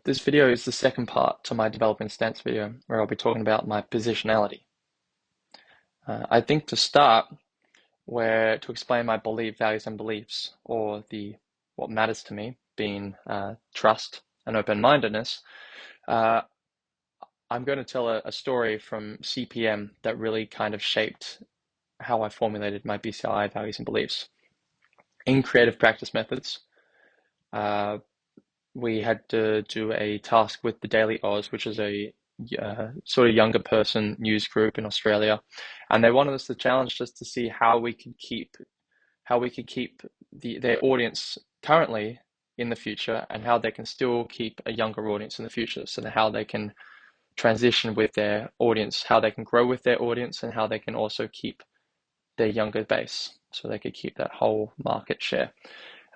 This video is the second part to my developing stance video, where I'll be talking about my positionality. I think to start, where to explain my values and beliefs, or what matters to me, being trust and open-mindedness, uh, I'm going to tell a story from CPM that really kind of shaped how I formulated my BCII values and beliefs. In creative practice methods, uh, we had to do a task with the Daily Oz, which is a sort of younger person news group in Australia, and they wanted us to challenge just to see how we could keep their audience currently in the future, and how they can still keep a younger audience in the future. So how they can transition with their audience, how they can grow with their audience, and how they can also keep their younger base, so they could keep that whole market share.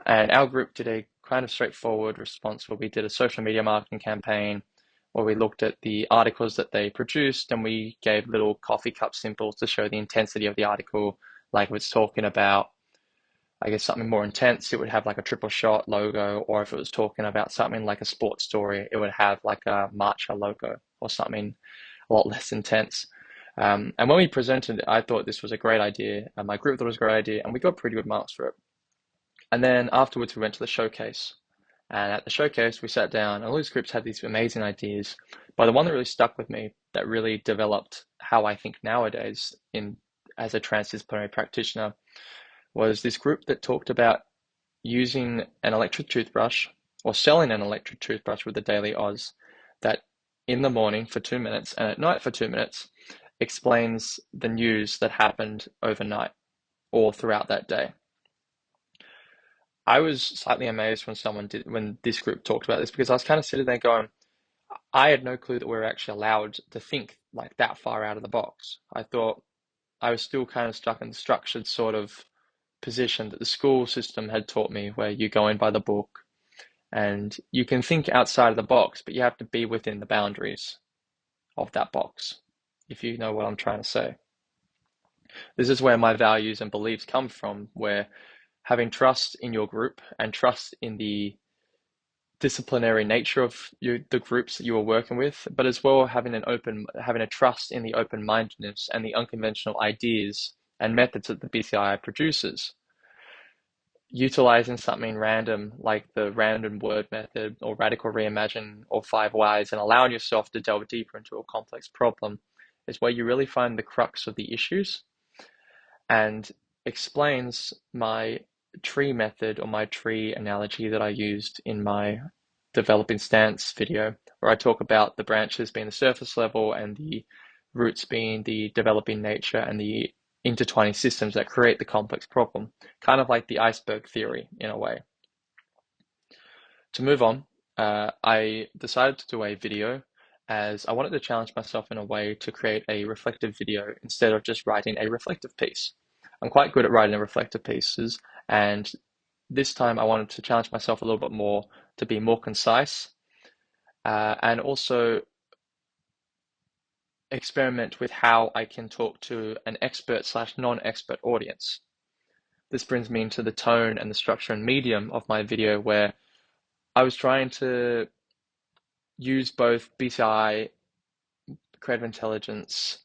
And our group did a kind of straightforward response where we did a social media marketing campaign where we looked at the articles that they produced, and we gave little coffee cup symbols to show the intensity of the article. Like if it's talking about, I guess, something more intense, it would have like a triple shot logo, or if it was talking about something like a sports story, it would have like a matcha logo or something a lot less intense. And when we presented it, I thought this was a great idea, and my group thought it was a great idea, and we got pretty good marks for it. And then afterwards, we went to the showcase. And at the showcase, we sat down, and all these groups had these amazing ideas. But the one that really stuck with me, that really developed how I think nowadays in as a transdisciplinary practitioner, was this group that talked about using an electric toothbrush, or selling an electric toothbrush with the Daily Oz, that in the morning for 2 minutes and at night for 2 minutes explains the news that happened overnight or throughout that day. I was slightly amazed when this group talked about this, because I was kind of sitting there going, I had no clue that we were actually allowed to think like that far out of the box. I thought I was still kind of stuck in the structured sort of position that the school system had taught me, where you go in by the book and you can think outside of the box, but you have to be within the boundaries of that box, if you know what I'm trying to say. This is where my values and beliefs come from, where having trust in your group and trust in the disciplinary nature of the groups that you are working with, but as well having a trust in the open-mindedness and the unconventional ideas and methods that the BCII produces. Utilizing something random like the random word method or radical reimagine or 5 whys, and allowing yourself to delve deeper into a complex problem, is where you really find the crux of the issues, and explains my tree method, or my tree analogy that I used in my developing stance video, where I talk about the branches being the surface level and the roots being the developing nature and the intertwining systems that create the complex problem, kind of like the iceberg theory in a way. To move on, I decided to do a video, as I wanted to challenge myself in a way to create a reflective video instead of just writing a reflective piece. I'm quite good at writing reflective pieces, and this time I wanted to challenge myself a little bit more to be more concise, and also experiment with how I can talk to an expert slash non-expert audience. This brings me into the tone and the structure and medium of my video, where I was trying to use both BCI creative intelligence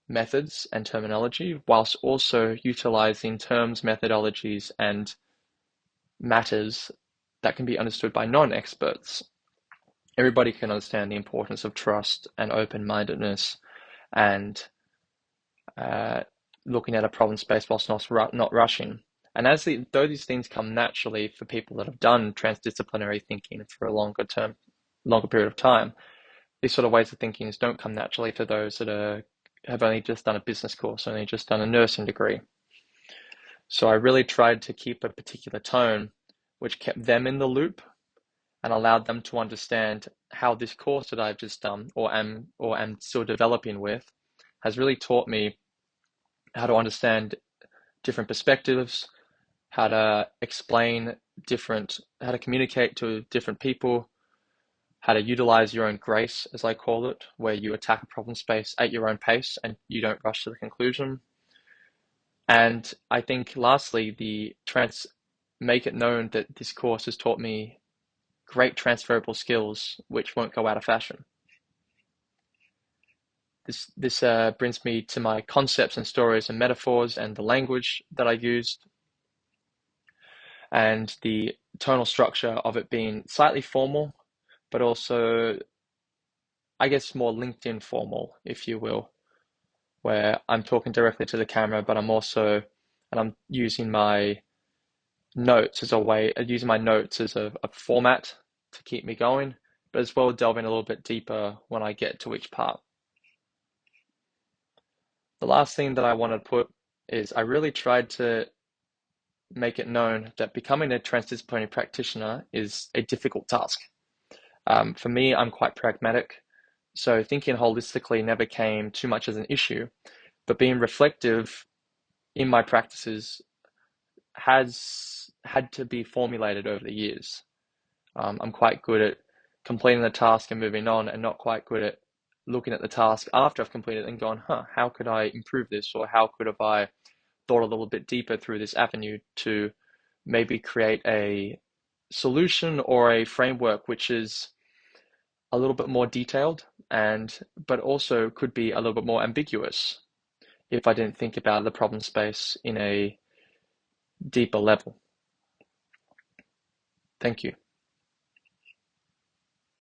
methods and terminology, whilst also utilizing terms, methodologies, and matters that can be understood by non-experts. Everybody can understand the importance of trust and open-mindedness, and looking at a problem space whilst not rushing. And though these things come naturally for people that have done transdisciplinary thinking for a longer period of time, these sort of ways of thinking don't come naturally to those that have only just done a business course, only just done a nursing degree. So I really tried to keep a particular tone which kept them in the loop and allowed them to understand how this course that I've just done, or am still developing with, has really taught me how to understand different perspectives, how to how to communicate to different people, how to utilize your own grace, as I call it, where you attack a problem space at your own pace and you don't rush to the conclusion. And I think lastly, make it known that this course has taught me great transferable skills which won't go out of fashion. This brings me to my concepts and stories and metaphors and the language that I used and the tonal structure of it being slightly formal, but also, I guess, more LinkedIn formal, if you will, where I'm talking directly to the camera, but I'm using my notes as a way, using my notes as a format to keep me going, but as well delving a little bit deeper when I get to each part. The last thing that I want to put is I really tried to make it known that becoming a transdisciplinary practitioner is a difficult task. For me, I'm quite pragmatic, so thinking holistically never came too much as an issue, but being reflective in my practices has had to be formulated over the years. I'm quite good at completing the task and moving on, and not quite good at looking at the task after I've completed it and going, how could I improve this? Or how could have I thought a little bit deeper through this avenue to maybe create a solution or a framework which is a little bit more detailed and but also could be a little bit more ambiguous if I didn't think about the problem space in a deeper level. Thank you.